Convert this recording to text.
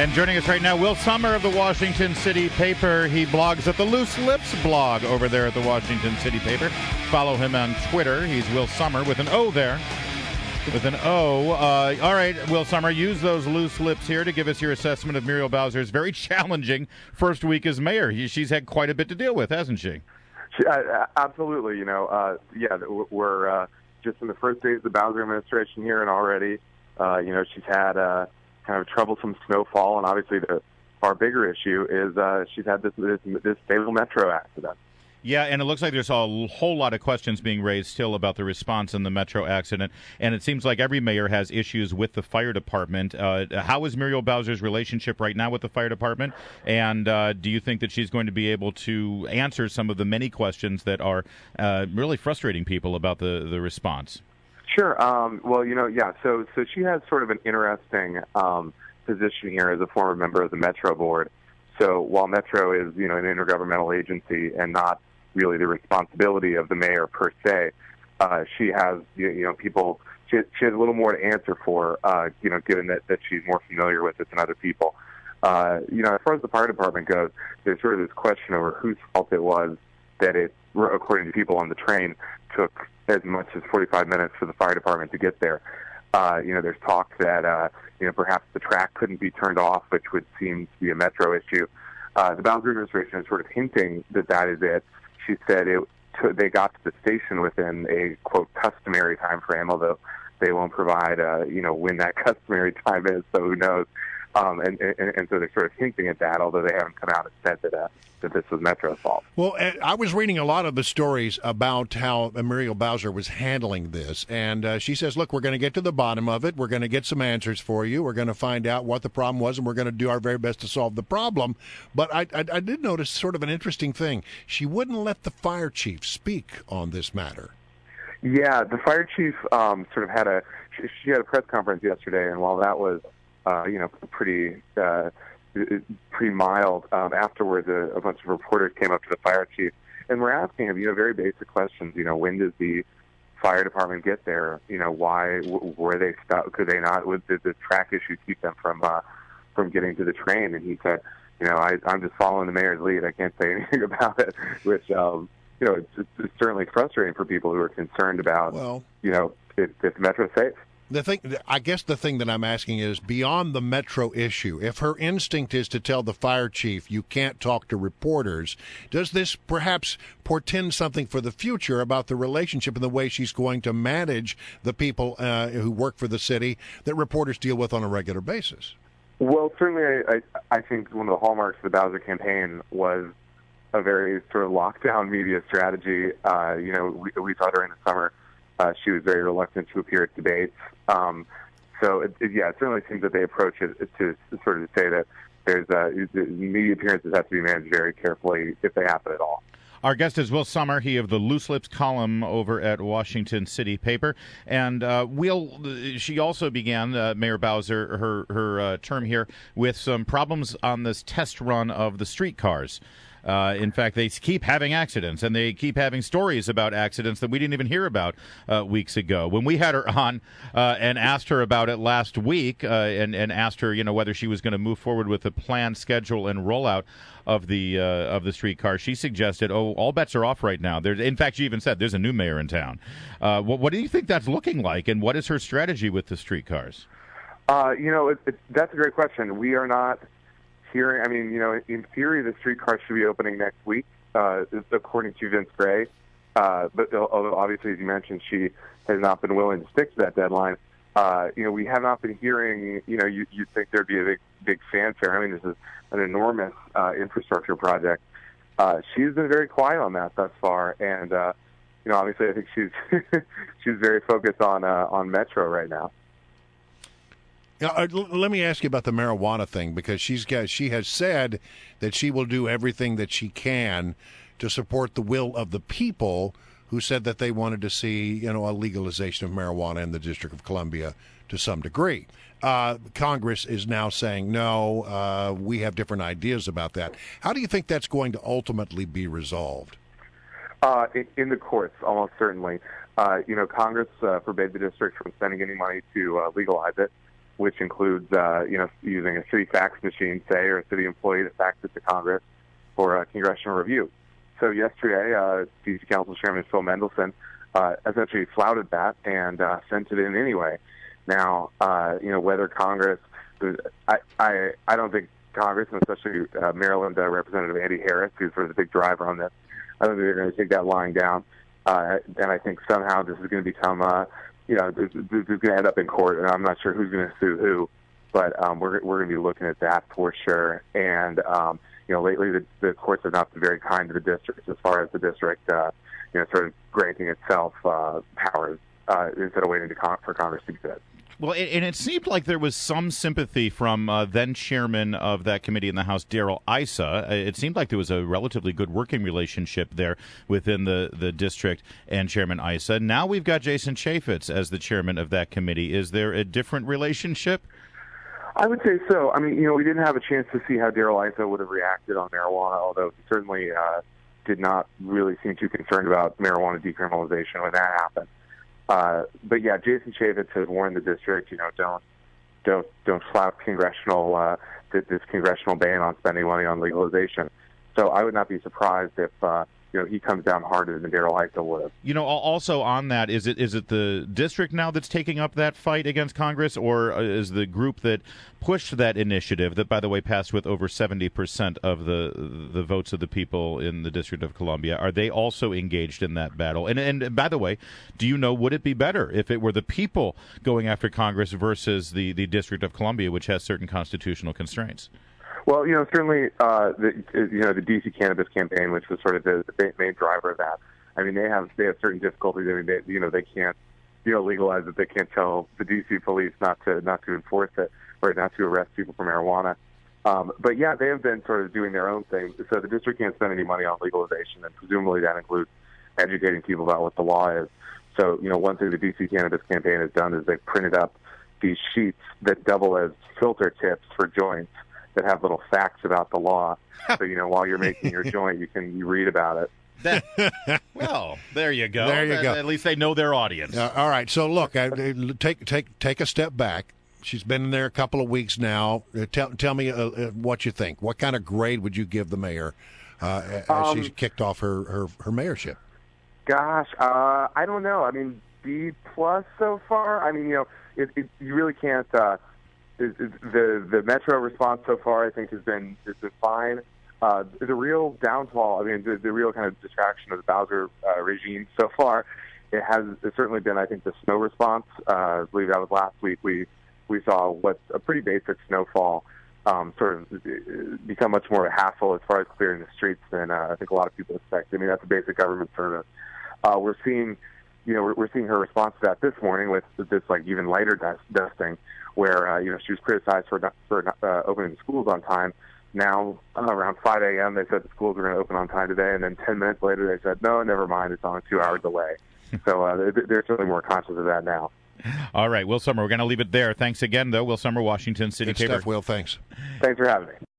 And joining us right now, Will Sommer of the Washington City Paper. He blogs at the Loose Lips blog over there at the Washington City Paper. Follow him on Twitter. He's Will Sommer with an O there. With an O. All right, Will Sommer, use those loose lips here to give us your assessment of Muriel Bowser's very challenging first week as mayor. She's had quite a bit to deal with, hasn't she? Absolutely. We're just in the first days of the Bowser administration here, and already, she's had kind of troublesome snowfall, and obviously the far bigger issue is she's had this fatal metro accident. Yeah, and it looks like there's a whole lot of questions being raised still about the response in the metro accident, and it seems like every mayor has issues with the fire department. How is Muriel Bowser's relationship right now with the fire department, and do you think that she's going to be able to answer some of the many questions that are really frustrating people about the response? Sure. So she has sort of an interesting position here as a former member of the Metro Board. So while Metro is, an intergovernmental agency and not really the responsibility of the mayor per se, she has, people. She has a little more to answer for, given that she's more familiar with it than other people. As far as the fire department goes, there's sort of this question over whose fault it was that it, according to people on the train, took as much as 45 minutes for the fire department to get there. There's talk that, perhaps the track couldn't be turned off, which would seem to be a Metro issue. The Bowser administration is sort of hinting that is it. She said they got to the station within a, quote, customary time frame, although they won't provide, when that customary time is, so who knows. And so they're sort of hinting at that, although they haven't come out and said that this was Metro's fault. Well, I was reading a lot of the stories about how Muriel Bowser was handling this, and she says, look, we're going to get to the bottom of it. We're going to get some answers for you. We're going to find out what the problem was, and we're going to do our very best to solve the problem. But I did notice sort of an interesting thing. She wouldn't let the fire chief speak on this matter. Yeah, the fire chief sort of had a press conference yesterday, and while that was pretty mild. Afterwards, a bunch of reporters came up to the fire chief and were asking him, very basic questions. When does the fire department get there? Why were they stuck? Could they not? Did the track issue keep them from getting to the train? And he said, I'm just following the mayor's lead. I can't say anything about it. Which, it's certainly frustrating for people who are concerned about, if Metro's safe. I guess the thing that I'm asking is, beyond the Metro issue, if her instinct is to tell the fire chief you can't talk to reporters, does this perhaps portend something for the future about the relationship and the way she's going to manage the people who work for the city that reporters deal with on a regular basis? Well, certainly I think one of the hallmarks of the Bowser campaign was a very sort of lockdown media strategy. We saw during the summer. She was very reluctant to appear at debates. It certainly seems that they approach it to sort of say that the media appearances have to be managed very carefully if they happen at all. Our guest is Will Sommer. He of the Loose Lips column over at Washington City Paper. And she also began, Mayor Bowser, her term here with some problems on this test run of the streetcars. In fact, they keep having accidents, and they keep having stories about accidents that we didn't even hear about weeks ago. When we had her on and asked her about it last week and asked her, whether she was going to move forward with the planned schedule and rollout of the streetcar, she suggested, all bets are off right now. In fact, she even said there's a new mayor in town. What do you think that's looking like, and what is her strategy with the streetcars? That's a great question. We are not hearing, in theory, the streetcar should be opening next week, according to Vince Gray. But although obviously, as you mentioned, she has not been willing to stick to that deadline. We have not been hearing, you'd think there'd be a big fanfare. This is an enormous infrastructure project. She's been very quiet on that thus far. And, obviously I think she's very focused on Metro right now. Let me ask you about the marijuana thing, because she has said that she will do everything that she can to support the will of the people who said that they wanted to see, a legalization of marijuana in the District of Columbia to some degree. Congress is now saying, no, we have different ideas about that. How do you think that's going to ultimately be resolved? In the courts, almost certainly. Congress forbade the district from spending any money to legalize it. which includes, using a city fax machine, say, or a city employee to fax it to Congress for congressional review. So yesterday, D.C. Council Chairman Phil Mendelson essentially flouted that and sent it in anyway. Now, whether Congress, I don't think Congress, and especially Maryland Representative Andy Harris, who's sort of the big driver on this, I don't think they're going to take that lying down. And I think somehow this is going to become, this is going to end up in court, and I'm not sure who's going to sue who, but we're going to be looking at that for sure. And lately the courts have not been very kind to the district as far as the district, sort of granting itself powers instead of waiting for Congress to do that. Well, and it seemed like there was some sympathy from then chairman of that committee in the House, Darrell Issa. It seemed like there was a relatively good working relationship there within the district and Chairman Issa. Now we've got Jason Chaffetz as the chairman of that committee. Is there a different relationship? I would say so. I mean, we didn't have a chance to see how Darrell Issa would have reacted on marijuana, although he certainly did not really seem too concerned about marijuana decriminalization when that happened. But yeah, Jason Chaffetz has warned the district, don't flout this congressional ban on spending money on legalization. So I would not be surprised if he comes down harder than Darrell Issa would have. Also on that, is it the district now that's taking up that fight against Congress, or is the group that pushed that initiative, that, by the way, passed with over 70% of the votes of the people in the District of Columbia, are they also engaged in that battle? And by the way, do you know, would it be better if it were the people going after Congress versus the District of Columbia, which has certain constitutional constraints? Well, certainly the D.C. Cannabis Campaign, which was sort of the main driver of that. I mean, they have certain difficulties. I mean, they can't legalize it. They can't tell the D.C. police not to enforce it or not to arrest people for marijuana. But yeah, they have been sort of doing their own thing. So the district can't spend any money on legalization, and presumably that includes educating people about what the law is. So one thing the D.C. Cannabis Campaign has done is they've printed up these sheets that double as filter tips for joints, that have little facts about the law. So, while you're making your joint, you read about it. Well, there you go. There you go. At least they know their audience. All right. So, look, take a step back. She's been in there a couple of weeks now. Tell me what you think. What kind of grade would you give the mayor as she's kicked off her mayorship? Gosh, I don't know. I mean, B+ so far. I mean, you really can't. The Metro response so far, I think, has been fine. The real downfall, I mean, the real kind of distraction of the Bowser regime so far, it's certainly been, I think, the snow response. I believe that was last week. We saw what's a pretty basic snowfall sort of become much more of a hassle as far as clearing the streets than I think a lot of people expect. I mean, that's a basic government service. We're seeing her response to that this morning with this even lighter dusting, where she was criticized for not opening the schools on time. Now around 5 a.m. they said the schools are going to open on time today, and then 10 minutes later they said no, never mind, it's on a 2-hour delay. So they're certainly more conscious of that now. All right, Will Sommer, we're going to leave it there. Thanks again, though. Will Sommer, Washington City Good Paper. stuff, Will. Thanks. Thanks for having me.